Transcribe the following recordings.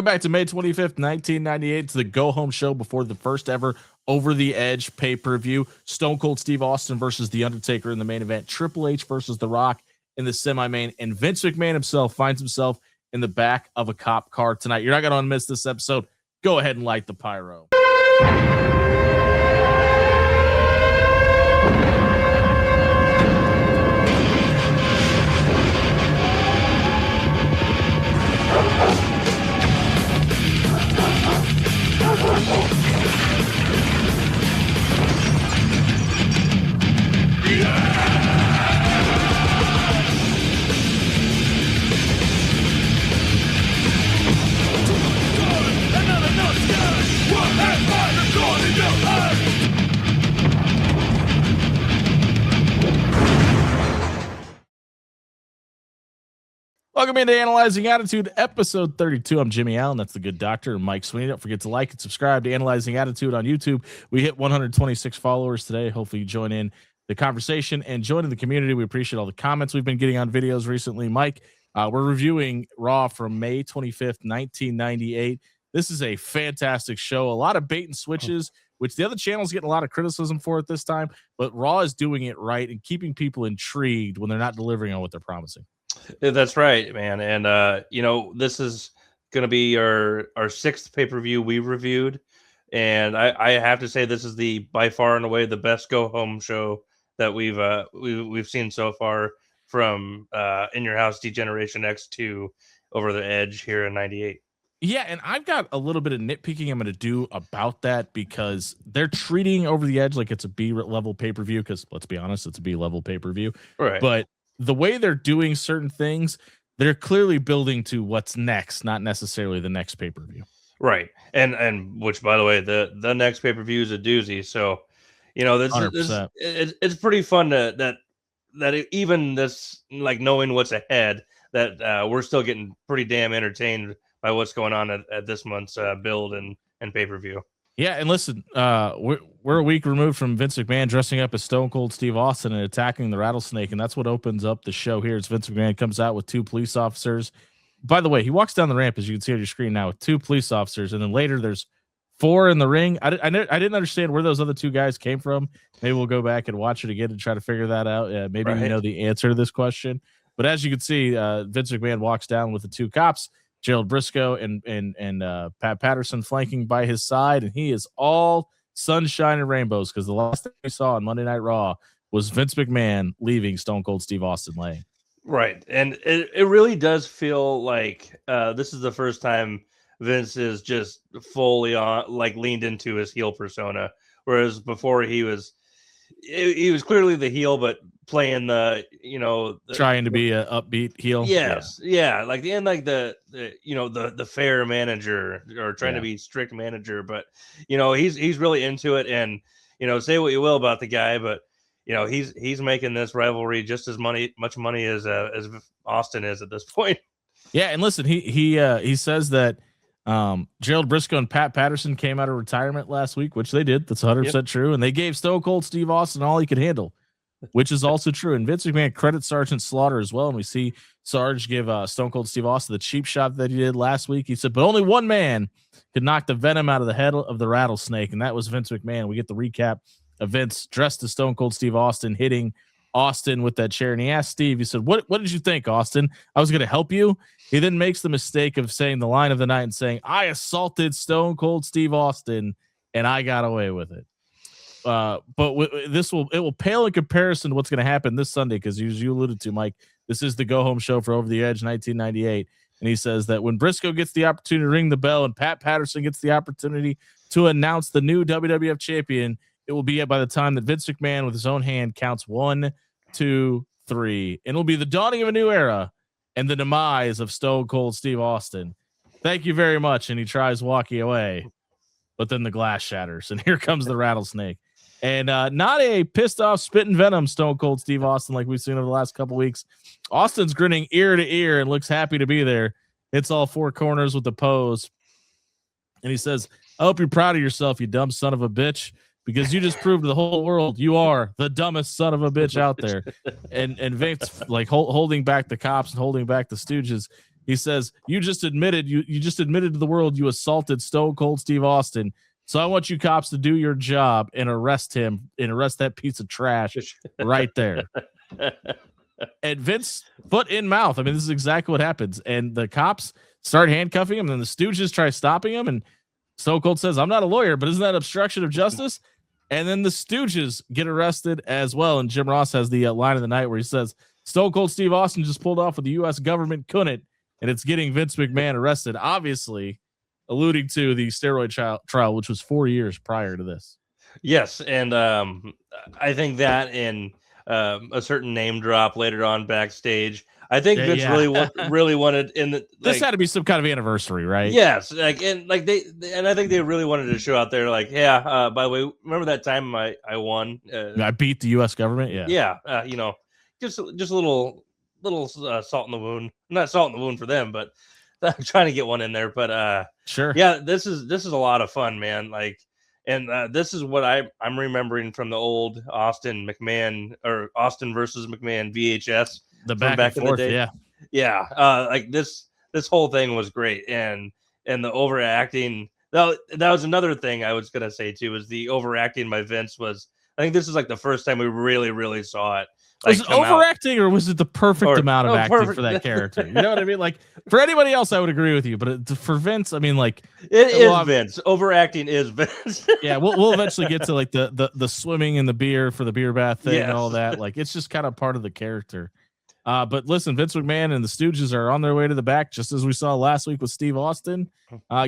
back to May 25th, 1998. It's the go-home show before the first ever Over the Edge pay-per-view. Stone Cold Steve Austin versus The Undertaker in the main event. Triple H versus The Rock in the semi-main. And Vince McMahon himself finds himself in the back of a cop car tonight. You're not going to miss this episode. Go ahead and light the pyro. Welcome into Analyzing Attitude, episode 32. I'm Jimmy Allen. That's the good doctor, and Mike Sweeney. Don't forget to like and subscribe to Analyzing Attitude on YouTube. We hit 126 followers today. Hopefully you join in the conversation and join in the community. We appreciate all the comments we've been getting on videos recently. Mike, we're reviewing Raw from May 25th, 1998. This is a fantastic show. A lot of bait and switches, which the other channel's getting a lot of criticism for at this time, but Raw is doing it right and keeping people intrigued when they're not delivering on what they're promising. That's right, man. And this is going to be our sixth pay-per-view we reviewed, and I have to say this is by far and away the best go-home show that we've seen so far, from In Your House Degeneration X to Over the Edge here in '98. Yeah, and I've got a little bit of nitpicking I'm going to do about that, because they're treating Over the Edge like it's a B-level pay-per-view, because let's be honest, it's a B-level pay-per-view. Right. But the way they're doing certain things, they're clearly building to what's next, not necessarily the next pay-per-view. Right. And which, by the way, the next pay-per-view is a doozy. So, it's pretty fun that even this, like, knowing what's ahead, that we're still getting pretty damn entertained by what's going on at this month's build and pay-per-view. Yeah, and listen, we're a week removed from Vince McMahon dressing up as Stone Cold Steve Austin and attacking the rattlesnake, and that's what opens up the show here. As Vince McMahon comes out with two police officers. By the way, he walks down the ramp, as you can see on your screen now, with two police officers, and then later there's four in the ring. I didn't understand where those other two guys came from. Maybe we'll go back and watch it again and try to figure that out. Maybe we know the answer to this question. But as you can see, Vince McMahon walks down with the two cops, Gerald Briscoe and Pat Patterson flanking by his side, and he is all sunshine and rainbows, because the last thing we saw on Monday Night Raw was Vince McMahon leaving Stone Cold Steve Austin laying. Right, and it really does feel like this is the first time Vince is just fully leaned into his heel persona, whereas before he was clearly the heel, but playing trying to be an upbeat heel. Yes, yeah, like the fair manager, or trying to be strict manager, but he's really into it, and say what you will about the guy, but he's making this rivalry just as much money as Austin is at this point. Yeah, and listen, he says that Gerald Briscoe and Pat Patterson came out of retirement last week, which they did. That's 100% true. And they gave Stone Cold Steve Austin all he could handle, which is also true. And Vince McMahon credits Sergeant Slaughter as well. And we see Sarge give Stone Cold Steve Austin the cheap shot that he did last week. He said, but only one man could knock the venom out of the head of the rattlesnake, and that was Vince McMahon. We get the recap of Vince dressed as Stone Cold Steve Austin hitting Austin with that chair. And he asked Steve, he said, what did you think, Austin? I was going to help you. He then makes the mistake of saying the line of the night and saying, I assaulted Stone Cold Steve Austin and I got away with it. But it will pale in comparison to what's going to happen this Sunday, because you alluded to, Mike, this is the go-home show for Over the Edge 1998. And he says that when Briscoe gets the opportunity to ring the bell and Pat Patterson gets the opportunity to announce the new WWF champion, it will be by the time that Vince McMahon with his own hand counts 1, 2, 3. And it'll be the dawning of a new era and the demise of Stone Cold Steve Austin. Thank you very much. And he tries walking away, but then the glass shatters, and here comes the rattlesnake. And not a pissed off, spitting venom Stone Cold Steve Austin like we've seen over the last couple weeks. Austin's grinning ear to ear and looks happy to be there. It's all four corners with the pose. And he says, I hope you're proud of yourself, you dumb son of a bitch, because you just proved to the whole world you are the dumbest son of a bitch out there. And Vince, like, holding back the cops and holding back the Stooges, He says, you just admitted to the world you assaulted Stone Cold Steve Austin. So I want you cops to do your job and arrest him and arrest that piece of trash right there. And Vince, foot in mouth. I mean, this is exactly what happens. And the cops start handcuffing him, and the Stooges try stopping him. And Stone Cold says, I'm not a lawyer, but isn't that obstruction of justice? And then the Stooges get arrested as well. And Jim Ross has the line of the night where he says, Stone Cold Steve Austin just pulled off what the U.S. government couldn't, and it's getting Vince McMahon arrested, obviously alluding to the steroid trial, which was 4 years prior to this. Yes, and I think that in a certain name drop later on backstage, I think Vince really wanted in the this had to be some kind of anniversary, right? Yes, and I think they really wanted to show out there, like, by the way, remember that time I won? I beat the U.S. government. Just a little salt in the wound. Not salt in the wound for them, but I'm trying to get one in there. But sure, yeah, this is a lot of fun, man. Like, and this is what I'm remembering from the old Austin versus McMahon VHS. The back and forth, in the day. Like this whole thing was great, and the overacting. That was another thing I was gonna say too. Was the overacting by Vince was. I think this is like the first time we really saw it. Was it overacting, or was it the perfect amount of acting for that character? You know what I mean? Like, for anybody else, I would agree with you, but for Vince, I mean, like, it is Vince. Overacting is Vince. Yeah, we'll eventually get to like the swimming in the beer for the beer bath thing and all that. Like, it's just kind of part of the character. But listen, Vince McMahon and the Stooges are on their way to the back, just as we saw last week with Steve Austin,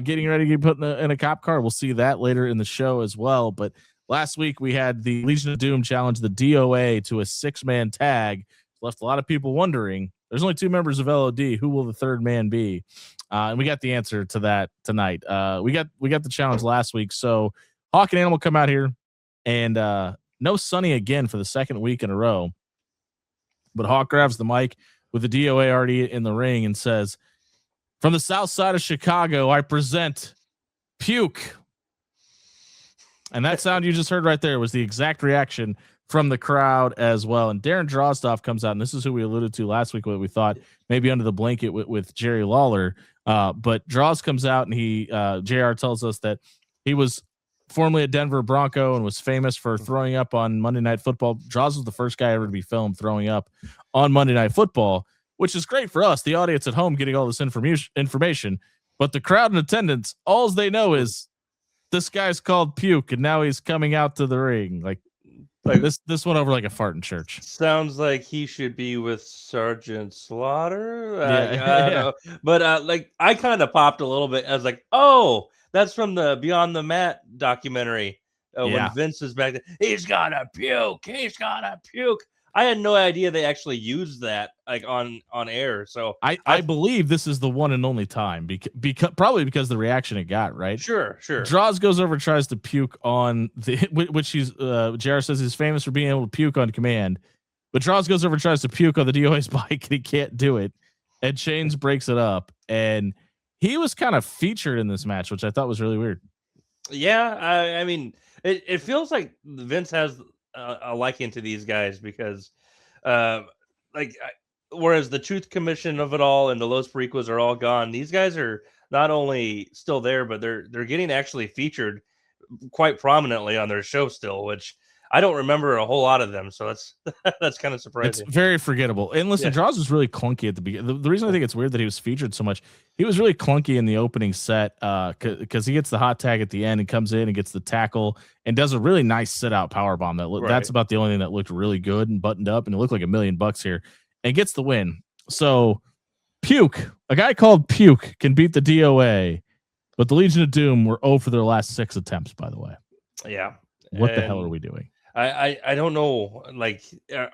getting ready to get put in a cop car. We'll see that later in the show as well. But last week we had the Legion of Doom challenge the DOA to a 6-man tag. Left a lot of people wondering. There's only 2 members of LOD. Who will the third man be? And we got the answer to that tonight. We got the challenge last week. So Hawk and Animal come out here, and no Sonny again for the second week in a row. But Hawk grabs the mic with the DOA already in the ring and says, from the south side of Chicago, I present Puke. And that sound you just heard right there was the exact reaction from the crowd as well. And Darren Drozdov comes out, and this is who we alluded to last week, what we thought maybe under the blanket with Jerry Lawler. But Droz comes out, and JR tells us that he was formerly a Denver Bronco and was famous for throwing up on Monday Night Football. Droz was the first guy ever to be filmed throwing up on Monday Night Football, which is great for us, the audience at home, getting all this information. But the crowd in attendance, all they know is this guy's called Puke, and now he's coming out to the ring. Like this went over like a fart in church. Sounds like he should be with Sergeant Slaughter. I don't know. But like I kind of popped a little bit. I was like, oh, that's from the Beyond the Mat documentary. When Vince is back there, he's got a puke. He's got a puke. I had no idea they actually used that like on air. So I believe this is the one and only time because probably because the reaction it got, right? Sure. Droz goes over, tries to puke on which he's JR says he's famous for being able to puke on command. But Droz goes over, tries to puke on the DOA's bike, and he can't do it. And Chains breaks it up. And he was kind of featured in this match, which I thought was really weird. Yeah, I mean, it feels like Vince has a liking to these guys because, whereas the Truth Commission of it all and the Los Pericuas are all gone, these guys are not only still there, but they're getting actually featured quite prominently on their show still, which I don't remember a whole lot of them, so that's kind of surprising. It's very forgettable. And listen, Droz was really clunky at the beginning. The reason I think it's weird that he was featured so much, he was really clunky in the opening set because he gets the hot tag at the end and comes in and gets the tackle and does a really nice sit-out powerbomb. That's about the only thing that looked really good and buttoned up, and it looked like $1 million here, and gets the win. So Puke, a guy called Puke, can beat the DOA, but the Legion of Doom were 0 for their last 6 attempts, by the way. Yeah. What the hell are we doing? I don't know. Like,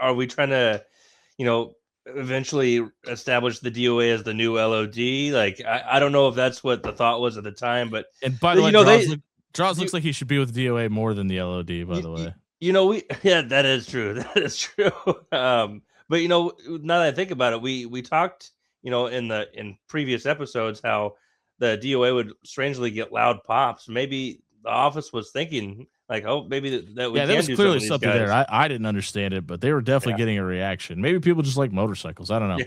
are we trying to, eventually establish the DOA as the new LOD? Like, I don't know if that's what the thought was at the time. But by the way, Droz looks like he should be with DOA more than the LOD. By the way, that is true. That is true. But now that I think about it, we talked, in previous episodes how the DOA would strangely get loud pops. Maybe the office was thinking, like, oh, maybe that we can there was do clearly something there. I didn't understand it, but they were definitely getting a reaction. Maybe people just like motorcycles. I don't know.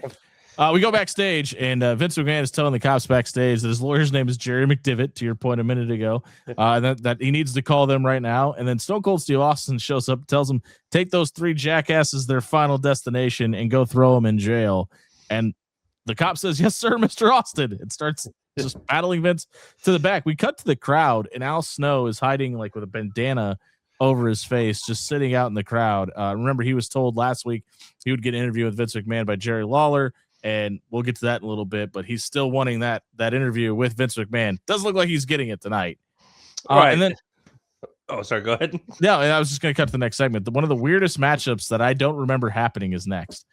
We go backstage, and Vince McMahon is telling the cops backstage that his lawyer's name is Jerry McDivitt, to your point a minute ago, that he needs to call them right now. And then Stone Cold Steve Austin shows up, tells him, take those three jackasses their final destination and go throw them in jail. And the cop says, yes, sir, Mr. Austin. It starts just battling Vince to the back. We cut to the crowd, and Al Snow is hiding like with a bandana over his face, just sitting out in the crowd. Remember, he was told last week he would get an interview with Vince McMahon by Jerry Lawler, and we'll get to that in a little bit, but he's still wanting that interview with Vince McMahon. Doesn't look like he's getting it tonight. Right. And then, sorry, go ahead. No, I was just going to cut to the next segment. One of the weirdest matchups that I don't remember happening is next.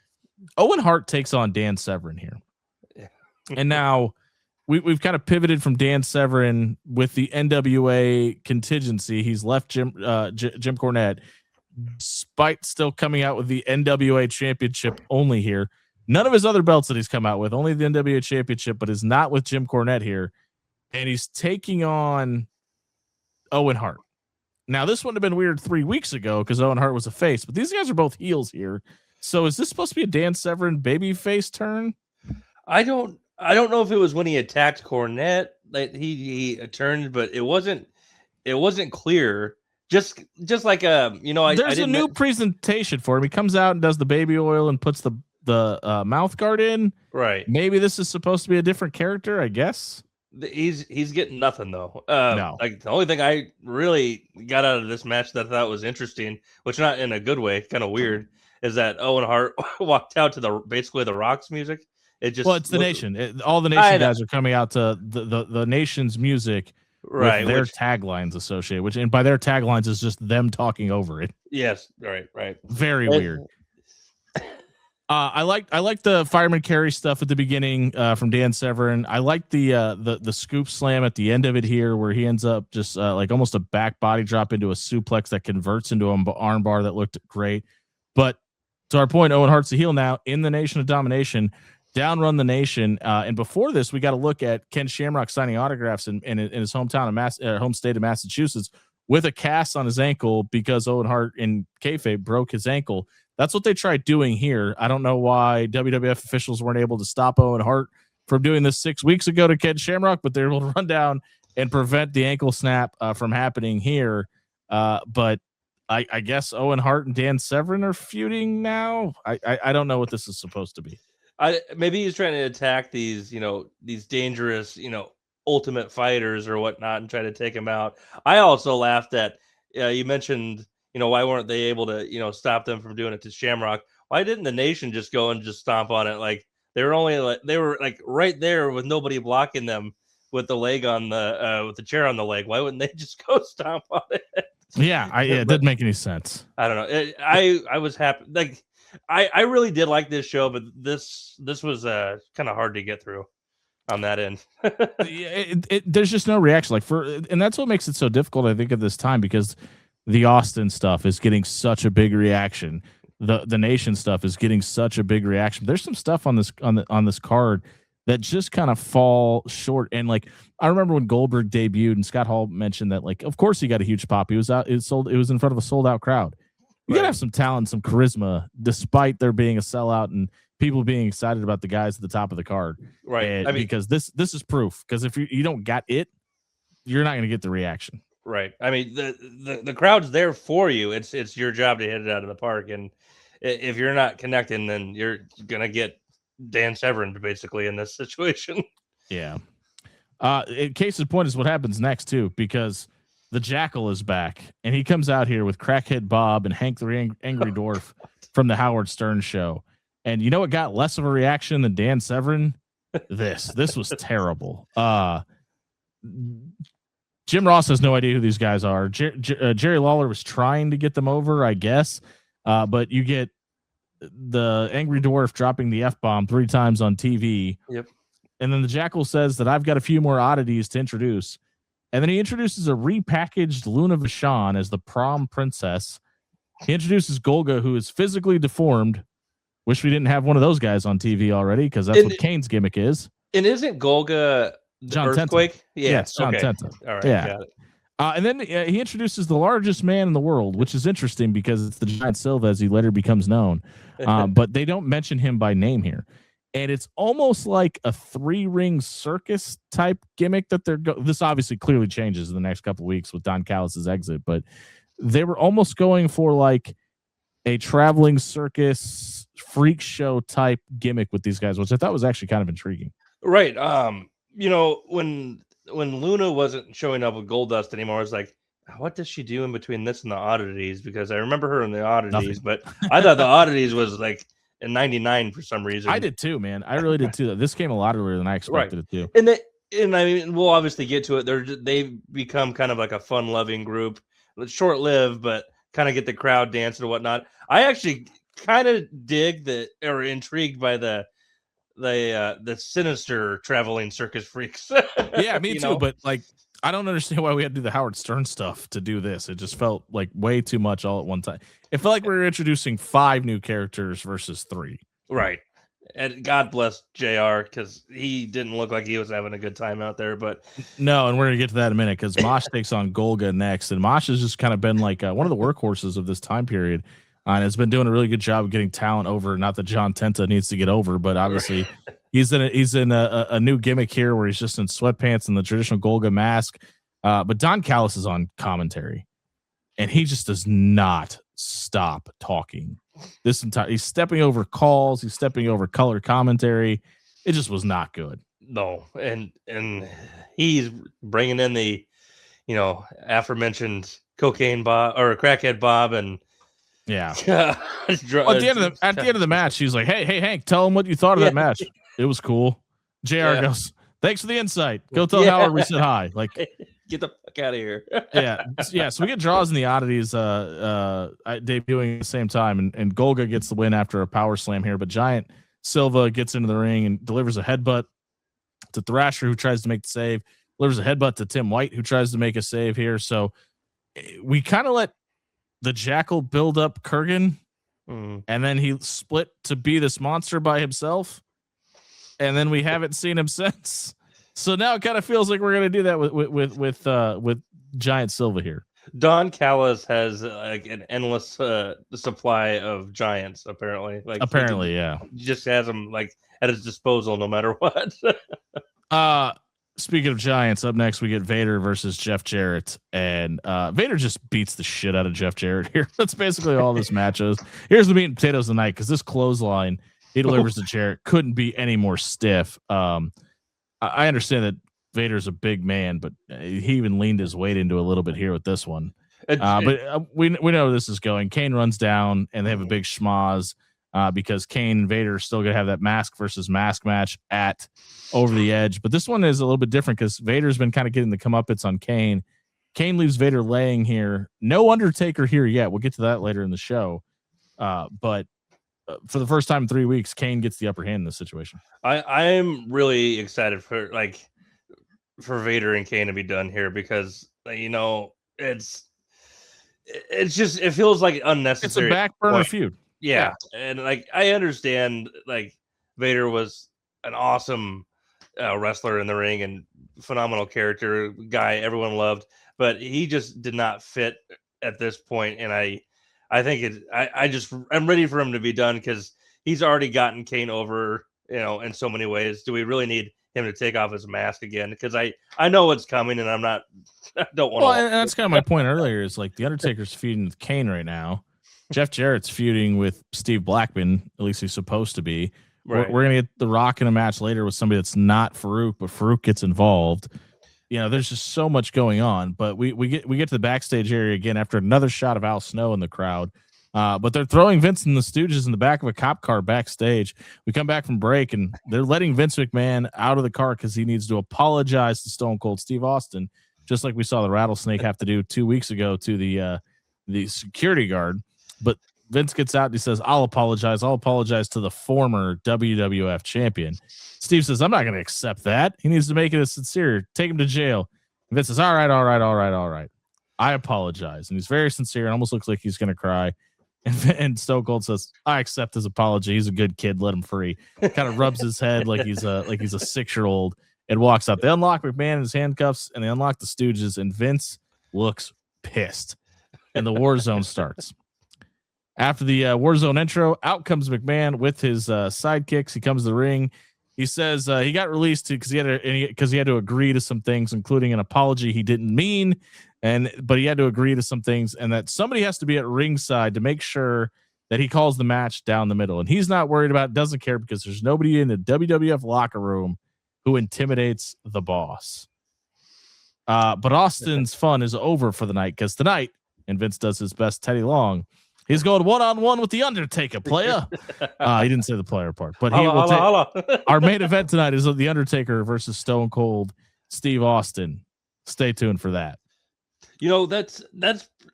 Owen Hart takes on Dan Severn here. Yeah. And now we've kind of pivoted from Dan Severn with the NWA contingency. He's left Jim Cornette, despite still coming out with the NWA championship only here. None of his other belts that he's come out with, only the NWA championship, but is not with Jim Cornette here. And he's taking on Owen Hart. Now, this wouldn't have been weird 3 weeks ago because Owen Hart was a face, but these guys are both heels here. So is this supposed to be a Dan Severn babyface turn? I don't know if it was when he attacked Cornette that he turned, but it wasn't clear. Just like there's a new presentation for him. He comes out and does the baby oil and puts the mouth guard in. Right. Maybe this is supposed to be a different character, I guess. He's getting nothing though. No. Like the only thing I really got out of this match that I thought was interesting, which not in a good way, kind of weird, is that Owen Hart walked out to basically the Rocks music. It's the Nation. All the Nation guys are coming out to the Nation's music, right? With their taglines associated, which, and by their taglines is just them talking over it. Yes, right. Very weird. I like the Fireman Carry stuff at the beginning from Dan Severn. I like the scoop slam at the end of it here, where he ends up just like almost a back body drop into a suplex that converts into an arm bar that looked great. But to our point, Owen Hart's a heel now in the Nation of Domination, downrun the Nation. And before this, we got to look at Ken Shamrock signing autographs in his hometown of home state of Massachusetts with a cast on his ankle because Owen Hart in kayfabe broke his ankle. That's what they tried doing here. I don't know why WWF officials weren't able to stop Owen Hart from doing this 6 weeks ago to Ken Shamrock, but they're able to run down and prevent the ankle snap from happening here. But I guess Owen Hart and Dan Severn are feuding now. I don't know what this is supposed to be. Maybe he's trying to attack these dangerous, ultimate fighters or whatnot and try to take him out. I also laughed at, you mentioned, why weren't they able to, stop them from doing it to Shamrock? Why didn't the Nation just go and just stomp on it? Like they were right there with nobody blocking them with the leg on with the chair on the leg. Why wouldn't they just go stomp on it? Yeah, it didn't make any sense. I don't know. I was happy. Like I really did like this show, but this was kind of hard to get through on that end. There's just no reaction. And that's what makes it so difficult, I think, at this time, because the Austin stuff is getting such a big reaction. The Nation stuff is getting such a big reaction. There's some stuff on this card that just kind of fall short. And I remember when Goldberg debuted and Scott Hall mentioned that, of course he got a huge pop. He was out. It was in front of a sold out crowd. You gotta have some talent, some charisma, despite there being a sellout and people being excited about the guys at the top of the card. Right. Because this is proof. Because if you don't got it, you're not going to get the reaction. Right. I mean, the crowd's there for you. It's your job to hit it out of the park. And if you're not connecting, then you're gonna get Dan Severn basically in this situation. Yeah. In case in point is what happens next too, because the Jackal is back and he comes out here with Crackhead Bob and Hank the Angry Dwarf from the Howard Stern show. And you know what got less of a reaction than Dan Severn? This was terrible. Jim Ross has no idea who these guys are. Jerry Lawler was trying to get them over, I guess. But you get the Angry Dwarf dropping the F-bomb 3 times on TV. Yep. And then the Jackal says that I've got a few more oddities to introduce. And then he introduces a repackaged Luna Vachon as the prom princess. He introduces Golga, who is physically deformed. Wish we didn't have one of those guys on TV already, because that's what Kane's gimmick is. And isn't Golga the John Earthquake? Tenta. Yeah, it's John Tenta. All right, yeah. Got it. And then he introduces the largest man in the world, which is interesting because it's the Giant Silva, as he later becomes known. But they don't mention him by name here. And it's almost like a 3-ring circus type gimmick that this obviously clearly changes in the next couple of weeks with Don Callis' exit, but they were almost going for like a traveling circus freak show type gimmick with these guys, which I thought was actually kind of intriguing. Right. When Luna wasn't showing up with Goldust anymore, it's like, what does she do in between this and the oddities? Because I remember her in the oddities, but I thought the oddities was like in 99 for some reason. I did too, man. I really did too. This came a lot earlier than I expected it to. And I mean, we'll obviously get to it. They've become kind of like a fun-loving group. It's short-lived, but kind of get the crowd dancing and whatnot. I actually kind of dig that, or intrigued by the sinister traveling circus freaks. Yeah, me too. But like, I don't understand why we had to do the Howard Stern stuff to do this. It just felt like way too much all at one time. It felt like we were introducing 5 new characters versus 3. Right. And God bless JR, because he didn't look like he was having a good time out there. But no, and we're gonna get to that in a minute because Mosh takes on Golga next, and Mosh has just kind of been like one of the workhorses of this time period, and has been doing a really good job of getting talent over. Not that John Tenta needs to get over, but obviously he's in a new gimmick here where he's just in sweatpants and the traditional Golga mask. But Don Callis is on commentary, and he just does not stop talking. He's stepping over calls, he's stepping over color commentary. It just was not good. No, and he's bringing in the aforementioned cocaine Bob or crackhead Bob, and yeah. At the end of the match, he's like, "Hey Hank, tell him what you thought of that match. It was cool." JR goes, "Thanks for the insight. Go tell Howard we said hi." Like, get the fuck out of here. yeah. So we get draws in the oddities debuting at the same time, and Golga gets the win after a power slam here, but Giant Silva gets into the ring and delivers a headbutt to Thrasher, who tries to make the save, delivers a headbutt to Tim White, who tries to make a save here. So we kind of let the Jackal build up Kurgan, and then he split to be this monster by himself, and then we haven't seen him since. So now it kind of feels like we're going to do that with Giant Silva here. Don Callis has like an endless supply of giants, apparently. Like yeah, he just has them like at his disposal, no matter what. Speaking of giants, up next we get Vader versus Jeff Jarrett, and Vader just beats the shit out of Jeff Jarrett here. That's basically all this match is. Here's the meat and potatoes of the night, because this clothesline he delivers to Jarrett couldn't be any more stiff. I understand that Vader's a big man, but he even leaned his weight into a little bit here with this one. But we know this is going. Kane runs down, and they have a big schmoz because Kane and Vader are still going to have that mask versus mask match at Over the Edge. But this one is a little bit different because Vader's been kind of getting the comeuppance on Kane. Kane leaves Vader laying here. No Undertaker here yet. We'll get to that later in the show. But for the first time in 3 weeks, Kane gets the upper hand in this situation. I'm really excited for Vader and Kane to be done here, because it's just, it feels like unnecessary. It's a back burner feud. Yeah. And like, I understand like Vader was an awesome wrestler in the ring and phenomenal character guy everyone loved, but he just did not fit at this point. And I think I'm ready for him to be done, because he's already gotten Kane over, in so many ways. Do we really need him to take off his mask again? Because I know what's coming, and I don't want to. Well, and that's kind of my point earlier, is like the Undertaker's feuding with Kane right now. Jeff Jarrett's feuding with Steve Blackman, at least he's supposed to be. Right. We're going to get The Rock in a match later with somebody that's not Farouk, but Farouk gets involved. There's just so much going on, but we get to the backstage area again after another shot of Al Snow in the crowd. But they're throwing Vince and the Stooges in the back of a cop car backstage. We come back from break, and they're letting Vince McMahon out of the car because he needs to apologize to Stone Cold Steve Austin, just like we saw the Rattlesnake have to do 2 weeks ago to the security guard. But Vince gets out and he says, I'll apologize to the former WWF champion. Steve says, I'm not going to accept that. He needs to make it a sincere. Take him to jail. And Vince says, all right. I apologize. And he's very sincere and almost looks like he's going to cry. And Stone Cold says, I accept his apology. He's a good kid. Let him free. Kind of rubs his head like he's a 6-year-old and walks out. They unlock McMahon in his handcuffs, and they unlock the Stooges, and Vince looks pissed. And the war zone starts. After the Warzone intro, out comes McMahon with his sidekicks. He comes to the ring. He says he got released because he had to agree to some things, including an apology he didn't mean, but he had to agree to some things, and that somebody has to be at ringside to make sure that he calls the match down the middle. And he's not worried about it, doesn't care, because there's nobody in the WWF locker room who intimidates the boss. But Austin's fun is over for the night, because tonight, and Vince does his best Teddy Long, he's going one-on-one with the Undertaker, player. He didn't say the player part, but our main event tonight is the Undertaker versus Stone Cold Steve Austin. Stay tuned for that. That's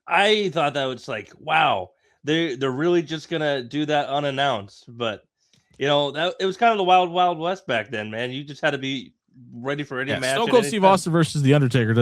I thought that was like, wow, they're really just gonna do that unannounced. But that it was kind of the wild west back then, man. You just had to be ready for any match. Stone Cold Steve Austin versus the Undertaker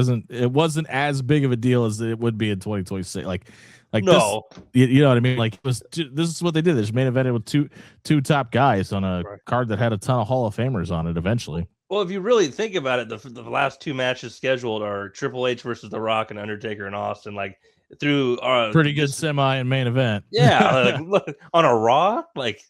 wasn't as big of a deal as it would be in 2026. Like no, this, you know what I mean? Like this is what they did. They just main evented with two top guys on a card that had a ton of Hall of Famers on it eventually. Well, if you really think about it, the last two matches scheduled are Triple H versus The Rock and Undertaker and Austin. Like through pretty good semi and main event. Yeah, like on a Raw, like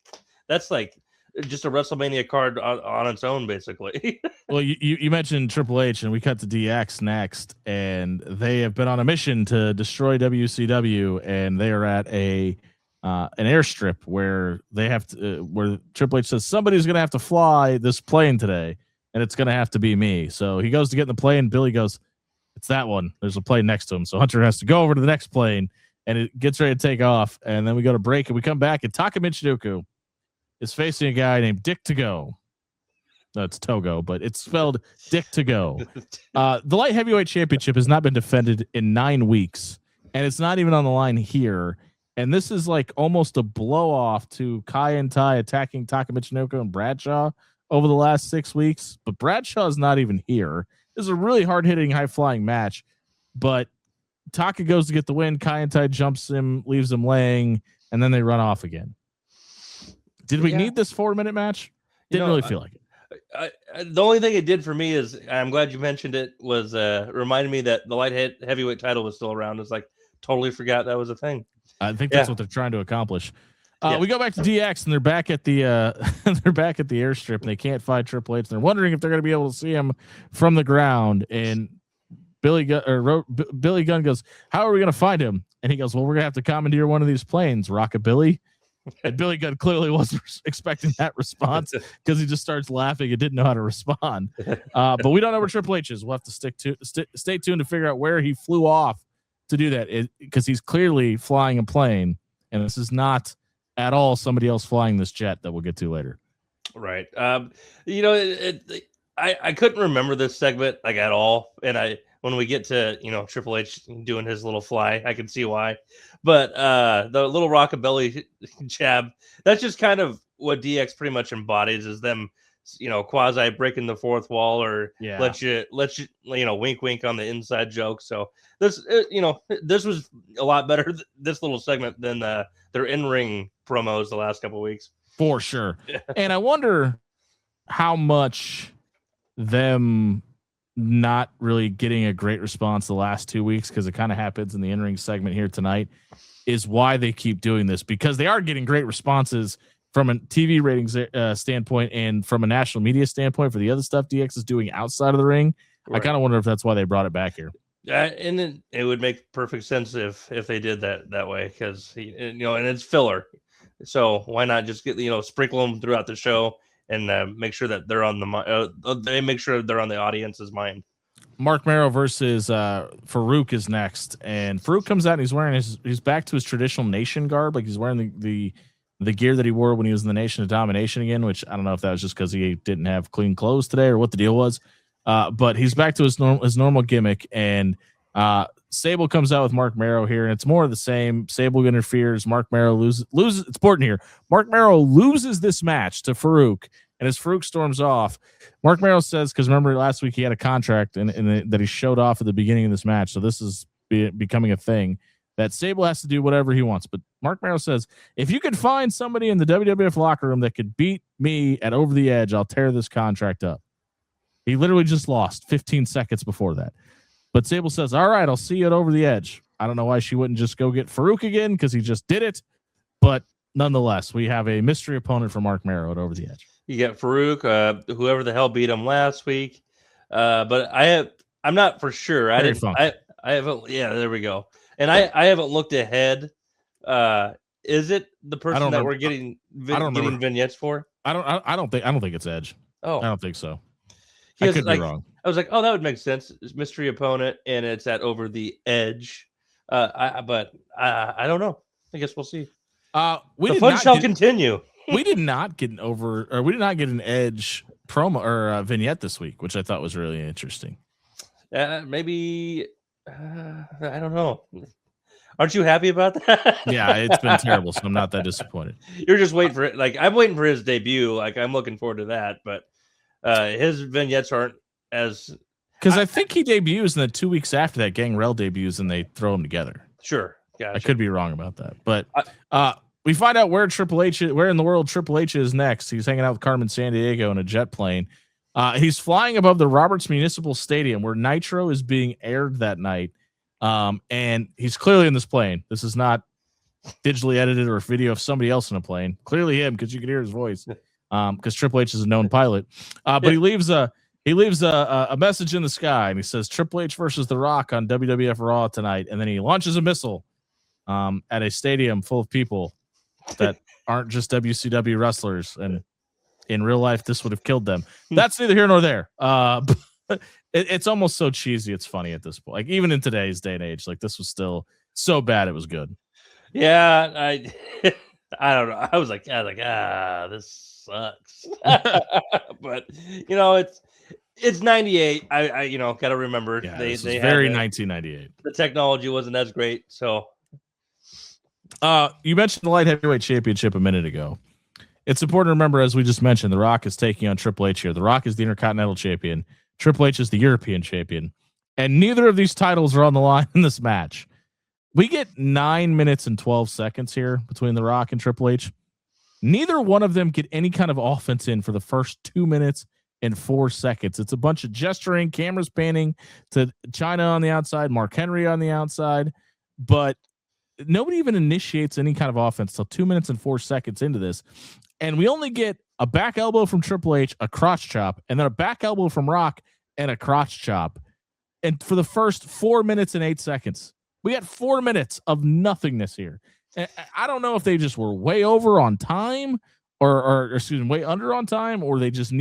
that's like just a WrestleMania card on its own, basically. Well, you mentioned Triple H, and we cut to DX next, and they have been on a mission to destroy WCW, and they are at an airstrip where they have to, where Triple H says somebody's going to have to fly this plane today, and it's going to have to be me. So he goes to get in the plane. Billy goes, "It's that one." There's a plane next to him, so Hunter has to go over to the next plane, and it gets ready to take off. And then we go to break, and we come back, and Taka Michinoku is facing a guy named Dick to Go. No, it's Togo, but it's spelled Dick to Go. The light heavyweight championship has not been defended in 9 weeks, and it's not even on the line here. And this is like almost a blow off to Kai and Tai attacking Taka Michinoku and Bradshaw over the last 6 weeks. But Bradshaw is not even here. This is a really hard hitting, high flying match. But Taka goes to get the win. Kai and Tai jumps him, leaves him laying, and then they run off again. Did we need this 4-minute match? Didn't really feel like it. The only thing it did for me is, I'm glad you mentioned it, was reminded me that the light heavyweight title was still around. It's like totally forgot that was a thing. I think that's what they're trying to accomplish. We go back to DX, and they're back at the airstrip, and they can't find Triple H. And they're wondering if they're going to be able to see him from the ground. And Billy Gunn goes, "How are we going to find him?" And he goes, "Well, we're going to have to commandeer one of these planes, Rockabilly." And Billy Gunn clearly wasn't expecting that response, because he just starts laughing and didn't know how to respond. But we don't know where Triple H is. We'll have to stay tuned to figure out where he flew off to do that, because he's clearly flying a plane, and this is not at all somebody else flying this jet that we'll get to later. Right. I couldn't remember this segment like at all, and when we get to Triple H doing his little fly, I can see why. But the little Rockabilly jab, that's just kind of what DX pretty much embodies, is them quasi breaking the fourth wall, or let you wink on the inside joke. So this this was a lot better, this little segment, than their in-ring promos the last couple of weeks, for sure. And I wonder how much them not really getting a great response the last 2 weeks, because it kind of happens in the in-ring segment here tonight, is why they keep doing this, because they are getting great responses from a TV ratings standpoint and from a national media standpoint for the other stuff DX is doing outside of the ring. Right. I kind of wonder if that's why they brought it back here. And it would make perfect sense if they did that way, because and it's filler, so why not just get sprinkle them throughout the show and make sure that they're on they make sure they're on the audience's mind. Mark Mero versus Farouk is next, and Farouk comes out and he's wearing he's back to his traditional Nation garb, like he's wearing the gear that he wore when he was in the Nation of Domination again, which I don't know if that was just because he didn't have clean clothes today or what the deal was. But he's back to his normal gimmick, and Sable comes out with Mark Mero here, and it's more of the same. Sable interferes. Mark Mero loses. It's important here. Mark Mero loses this match to Farouk, and as Farouk storms off, Mark Mero says, because remember last week he had a contract that he showed off at the beginning of this match, so this is becoming a thing, that Sable has to do whatever he wants. But Mark Mero says, if you could find somebody in the WWF locker room that could beat me at Over the Edge, I'll tear this contract up. He literally just lost 15 seconds before that. But Sable says, all right, I'll see you at Over the Edge. I don't know why she wouldn't just go get Farouk again, because he just did it. But nonetheless, we have a mystery opponent for Mark Mero over the edge. You got Farouk, whoever the hell beat him last week. But I'm not for sure. Very funky. I haven't. Yeah, there we go. And I haven't looked ahead. Is it the person that we're getting vignettes for? I don't think it's Edge. Oh, I don't think so. I could be wrong. I was like, oh, that would make sense. It's mystery opponent, and it's at Over the Edge. But I don't know. I guess we'll see. The fun shall continue. We did not get an Edge promo or vignette this week, which I thought was really interesting. Maybe I don't know. Aren't you happy about that? Yeah, it's been terrible, so I'm not that disappointed. You're just waiting for it. Like, I'm waiting for his debut. Like, I'm looking forward to that. But his vignettes aren't as... Because I think he debuts, and then 2 weeks after that, Gangrel debuts, and they throw them together. Sure. Gotcha. I could be wrong about that. But we find out where in the world Triple H is next. He's hanging out with Carmen Sandiego in a jet plane. He's flying above the Roberts Municipal Stadium, where Nitro is being aired that night. And he's clearly in this plane. This is not digitally edited or a video of somebody else in a plane. Clearly him, because you can hear his voice. Because Triple H is a known pilot. But he leaves a message in the sky, and he says Triple H versus The Rock on WWF Raw tonight. And then he launches a missile at a stadium full of people that aren't just WCW wrestlers. And in real life, this would have killed them. That's neither here nor there. But it's almost so cheesy. It's funny at this point. Like, even in today's day and age, like, this was still so bad it was good. Yeah, I don't know. I was like, this sucks. But it's 98. I got to remember. Yeah, they very 1998. The technology wasn't as great. So, you mentioned the light heavyweight championship a minute ago. It's important to remember, as we just mentioned, The Rock is taking on Triple H here. The Rock is the Intercontinental Champion. Triple H is the European Champion. And neither of these titles are on the line in this match. We get 9 minutes and 12 seconds here between The Rock and Triple H. Neither one of them get any kind of offense in for the first 2 minutes and 4 seconds. It's a bunch of gesturing, cameras panning to China on the outside, Mark Henry on the outside, but nobody even initiates any kind of offense till 2 minutes and 4 seconds into this. And we only get a back elbow from Triple H, a crotch chop, and then a back elbow from Rock and a crotch chop. And for the first 4 minutes and 8 seconds, we had 4 minutes of nothingness here. And I don't know if they just were way over on time or way under on time, or they just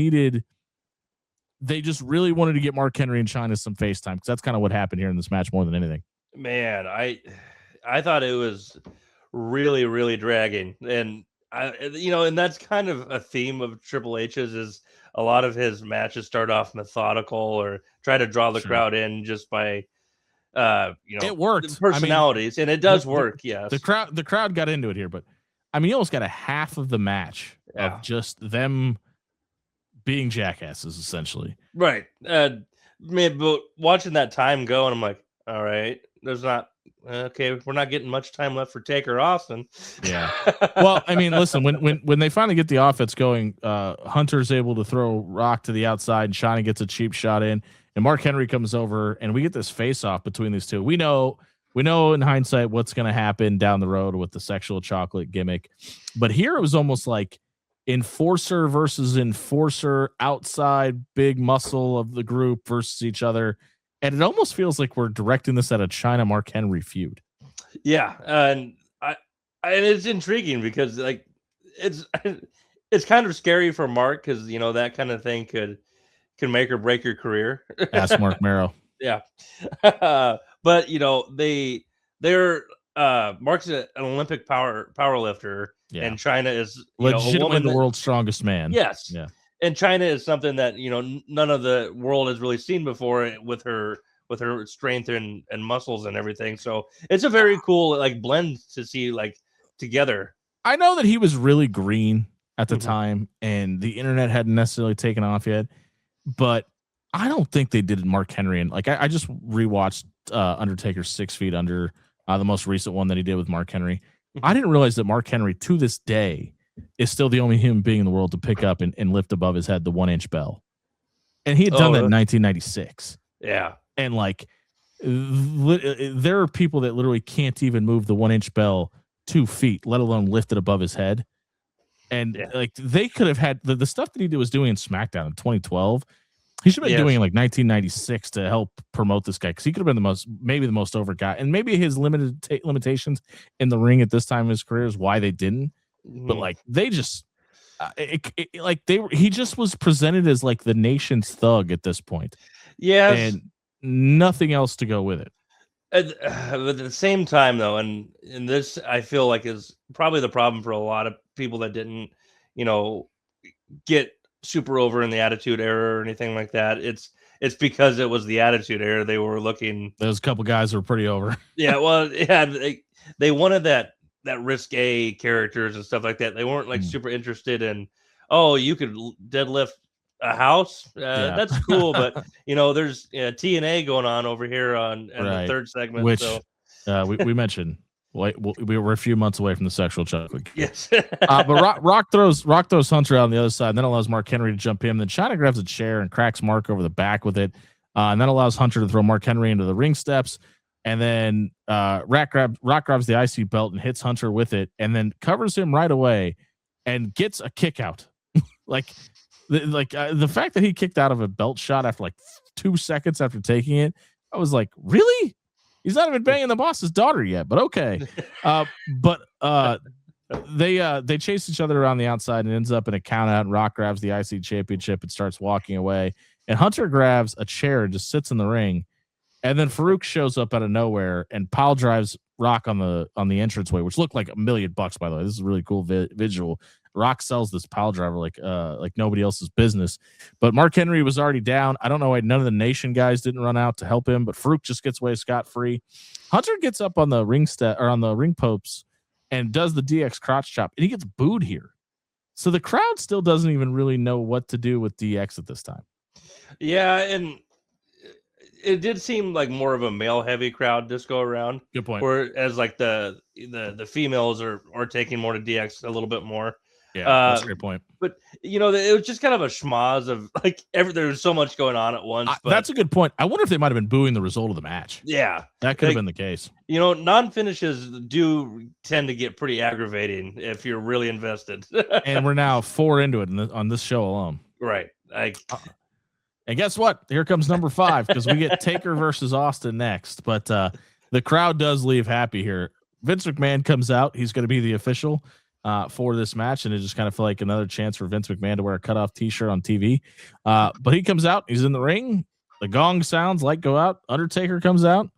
really wanted to get Mark Henry and China some face time, because that's kind of what happened here in this match more than anything. Man, I thought it was really, really dragging. And and that's kind of a theme of Triple H's, is a lot of his matches start off methodical or try to draw the crowd in just by it worked. Personalities, and it does work. Yes, the crowd got into it here, but I mean, you almost got a half of the match of just them being jackasses, essentially. Right. But watching that time go, and I'm like, all right, there's not. Okay, we're not getting much time left for Taker Austin. Yeah. Well, I mean, listen, when they finally get the offense going, Hunter's able to throw Rock to the outside, and Shiny gets a cheap shot in, and Mark Henry comes over, and we get this face-off between these two. We know in hindsight what's going to happen down the road with the sexual chocolate gimmick, but here it was almost like enforcer versus enforcer, outside big muscle of the group versus each other. And it almost feels like we're directing this at a China Mark Henry feud. Yeah, and it's intriguing because, like, it's kind of scary for Mark, because that kind of thing could make or break your career. Ask Mark Mero. Yeah, but they're Mark's an Olympic power lifter, and China is legitimately the world's strongest man. Yes, yeah. And China is something that none of the world has really seen before, with her strength and muscles and everything. So it's a very cool blend to see together. I know that he was really green at the time, and the internet hadn't necessarily taken off yet, but I don't think they did Mark Henry. And I just rewatched Undertaker's 6 Feet Under, the most recent one that he did with Mark Henry. I didn't realize that Mark Henry, to this day, is still the only human being in the world to pick up and lift above his head the 1-inch bell. And he had done that in 1996. Yeah. And there are people that literally can't even move the 1-inch bell 2 feet, let alone lifted above his head. And like they could have had the stuff that he was doing in SmackDown in 2012. He should have been doing in like 1996 to help promote this guy because he could have been maybe the most over guy. And maybe his limitations in the ring at this time of his career is why they didn't. But like they just he just was presented as like the nation's thug at this point. Yes. And nothing else to go with it. But at the same time, though, and this I feel like is probably the problem for a lot of people that didn't, get super over in the Attitude Era or anything like that. It's because it was the Attitude Era. They were looking. Those couple guys were pretty over. Yeah, well, yeah, they wanted that risque characters and stuff like that. They weren't like super interested in. Oh, you could deadlift a house. That's cool, but there's TNA going on over here on the third segment, which we mentioned. We were a few months away from the sexual chocolate. Yes, but Rock throws Hunter out on the other side, and then allows Mark Henry to jump in. Then China grabs a chair and cracks Mark over the back with it, and then allows Hunter to throw Mark Henry into the ring steps. And then Rock grabs the IC belt and hits Hunter with it, and then covers him right away, and gets a kick out. The fact that he kicked out of a belt shot after like 2 seconds after taking it, I was like, really? He's not even banging the boss's daughter yet, but okay. They chase each other around the outside and ends up in a count out. And Rock grabs the IC championship and starts walking away. And Hunter grabs a chair and just sits in the ring. And then Farouk shows up out of nowhere and pile drives Rock on the entranceway, which looked like $1 million, by the way. This is a really cool visual. Rock sells this pile driver like nobody else's business. But Mark Henry was already down. I don't know why none of the Nation guys didn't run out to help him, but Farouk just gets away scot-free. Hunter gets up on the ring on the ring posts and does the DX crotch chop, and he gets booed here. So the crowd still doesn't even really know what to do with DX at this time. Yeah, and it did seem like more of a male heavy crowd this go around. Good point. Whereas like the females are taking more to DX a little bit more. Yeah, that's a great point. But it was just kind of a schmoz of like there was so much going on at once. But that's a good point. I wonder if they might have been booing the result of the match. Yeah, that could have been the case. Non-finishes do tend to get pretty aggravating if you're really invested. And we're now 4 into it on this show alone. Right. And guess what? Here comes number 5 because we get Taker versus Austin next. But the crowd does leave happy here. Vince McMahon comes out. He's going to be the official for this match, and it just kind of felt like another chance for Vince McMahon to wear a cutoff T-shirt on TV. But he comes out. He's in the ring. The gong sounds, light go out. Undertaker comes out.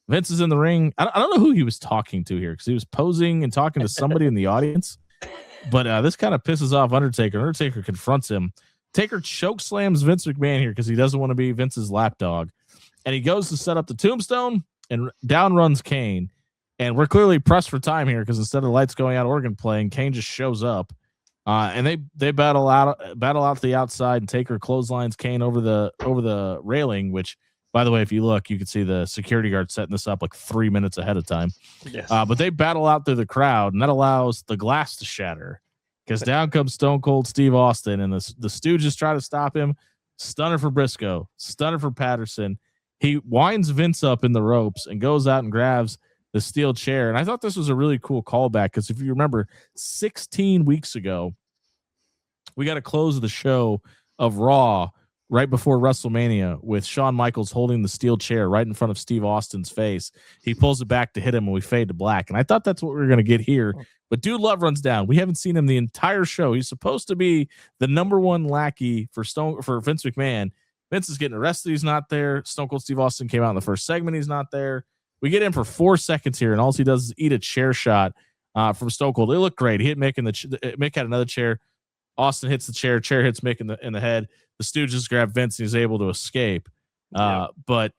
Vince is in the ring. I don't know who he was talking to here because he was posing and talking to somebody in the audience. But this kind of pisses off Undertaker. Undertaker confronts him. Taker choke slams Vince McMahon here because he doesn't want to be Vince's lapdog. And he goes to set up the tombstone, and down runs Kane. And we're clearly pressed for time here because instead of the lights going out, organ playing, Kane just shows up. And they battle out to the outside, and Taker clotheslines Kane over the railing, which, by the way, if you look, you can see the security guard setting this up like 3 minutes ahead of time. Yes. But they battle out through the crowd, and that allows the glass to shatter because down comes Stone Cold Steve Austin, and the Stooges try to stop him. Stunner for Briscoe, stunner for Patterson. He winds Vince up in the ropes and goes out and grabs the steel chair. And I thought this was a really cool callback because if you remember 16 weeks ago, we got a close of the show of Raw right before WrestleMania with Shawn Michaels holding the steel chair right in front of Steve Austin's face. He pulls it back to hit him and we fade to black. And I thought that's what we were going to get here. But Dude Love runs down. We haven't seen him the entire show. He's supposed to be the number one lackey for Vince McMahon. Vince is getting arrested. He's not there. Stone Cold Steve Austin came out in the first segment. He's not there. We get in for 4 seconds here, and all he does is eat a chair shot from Stone Cold. It looked great. He hit Mick Mick had another chair. Austin hits the chair. Chair hits Mick in the head. The Stooges grab Vince, and he's able to escape. But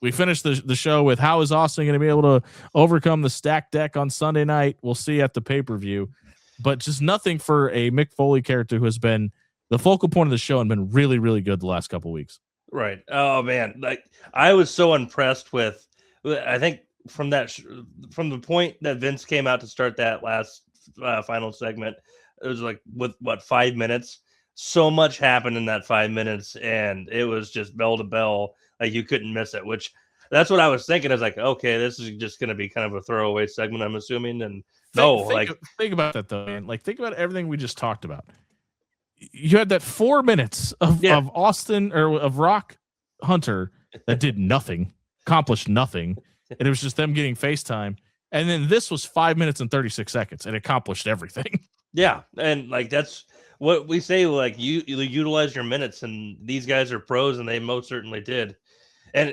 we finished the show with how is Austin going to be able to overcome the stacked deck on Sunday night? We'll see at the pay-per-view. But just nothing for a Mick Foley character who has been the focal point of the show and been really, really good the last couple of weeks. Right. Oh, man. Like I was so impressed with, I think from the point that Vince came out to start that last final segment, it was like with 5 minutes. So much happened in that 5 minutes, and it was just bell to bell. Like you couldn't miss it, which that's what I was thinking. I was like, okay, this is just going to be kind of a throwaway segment, I'm assuming. And Think about that though, man. Like, think about everything we just talked about. You had that 4 minutes of Austin or of Rock Hunter that did nothing, accomplished nothing, and it was just them getting FaceTime. And then this was 5 minutes and 36 seconds, and it accomplished everything. Yeah, and like that's what we say. Like you utilize your minutes, and these guys are pros, and they most certainly did. And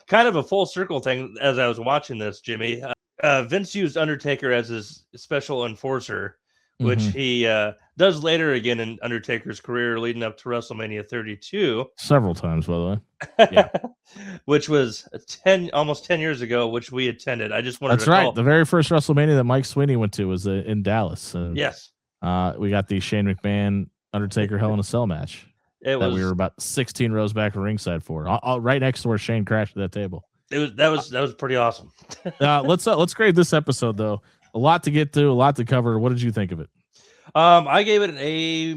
kind of a full circle thing. As I was watching this, Jimmy, Vince used Undertaker as his special enforcer, which he does later again in Undertaker's career, leading up to WrestleMania 32. Several times, by the way. Yeah. Which was almost 10 years ago, which we attended. I just wanted That's right. The very first WrestleMania that Mike Sweeney went to was in Dallas. Yes. We got the Shane McMahon Undertaker Hell in a Cell match. We were about 16 rows back from ringside for, right next to where Shane crashed at that table. That was pretty awesome. Let's grade this episode though. A lot to get to, a lot to cover. What did you think of it? I gave it an A-.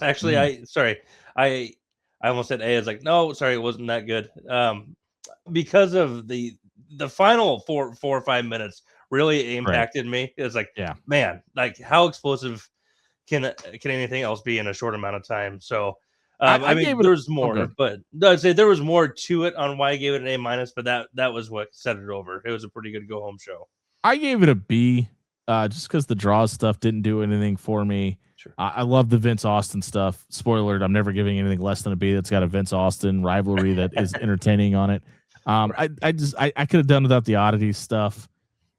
Actually, I almost said A. I was like, no, sorry, it wasn't that good. Because of the final 4 or 5 minutes really impacted me. It's like, man, like how explosive can anything else be in a short amount of time? So I mean, there's more, but I'd say there was more to it on why I gave it an A-, but that was what set it over. It was a pretty good go home show. I gave it a B, just because the draws stuff didn't do anything for me. Sure. I love the Vince Austin stuff. Spoiler alert, I'm never giving anything less than a B that's got a Vince Austin rivalry that is entertaining on it. I could have done without the oddities stuff.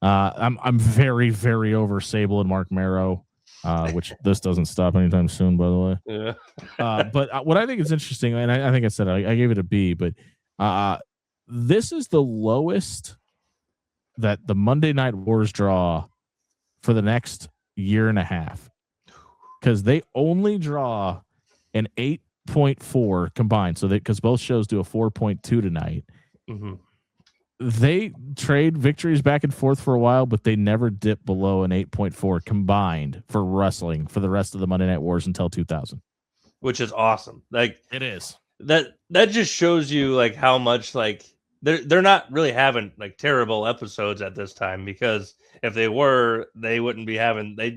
I'm very, very over Sable and Mark Mero, which this doesn't stop anytime soon, by the way. Yeah. But what I think is interesting, and I think I said I gave it a B, but this is the lowest that the Monday Night Wars draw for the next year and a half, because they only draw an 8.4 combined. So because both shows do a 4.2 tonight. Mm-hmm. They trade victories back and forth for a while, but they never dip below an 8.4 combined for wrestling for the rest of the Monday Night Wars until 2000. Which is awesome. Like it is. That just shows you like how much like they're not really having like terrible episodes at this time, because if they were, they'd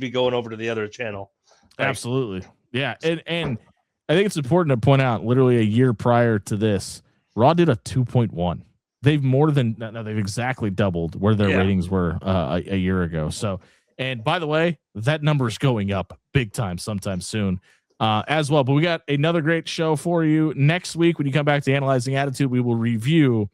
be going over to the other channel. Like, absolutely. Yeah. And I think it's important to point out, literally a year prior to this, Raw did a 2.1. They've exactly doubled where their ratings were a year ago. So, and by the way, that number is going up big time sometime soon as well. But we got another great show for you next week. When you come back to Analyzing Attitude, we will review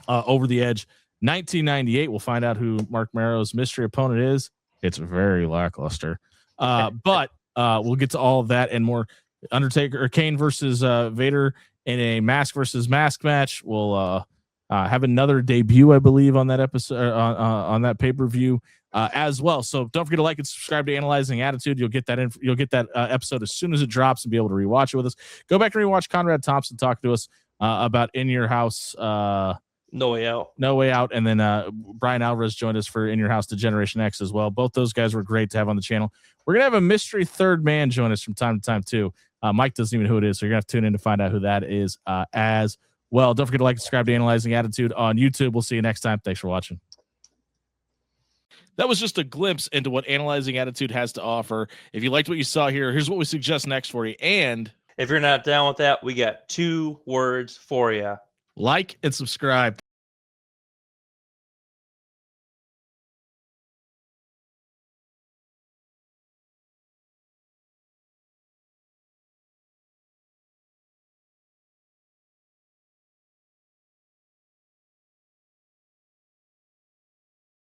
Over the Edge 1998. We'll find out who Mark Mero's mystery opponent is. It's very lackluster, but we'll get to all of that and more. Undertaker or Kane versus Vader in a mask versus mask match. We'll have another debut, I believe, on that episode, on that pay-per-view as well. So don't forget to like and subscribe to Analyzing Attitude. You'll get that episode as soon as it drops and be able to rewatch it with us. Go back and rewatch Conrad Thompson talk to us about In Your House. No Way Out. And then Brian Alvarez joined us for In Your House to Generation X as well. Both those guys were great to have on the channel. We're going to have a mystery third man join us from time to time too. Mike doesn't even know who it is, so you're going to have to tune in to find out who that is as well. Don't forget to like and subscribe to Analyzing Attitude on YouTube. We'll see you next time. Thanks for watching. That was just a glimpse into what Analyzing Attitude has to offer. If you liked what you saw here, here's what we suggest next for you. And if you're not down with that, we got 2 words for you. Like and subscribe.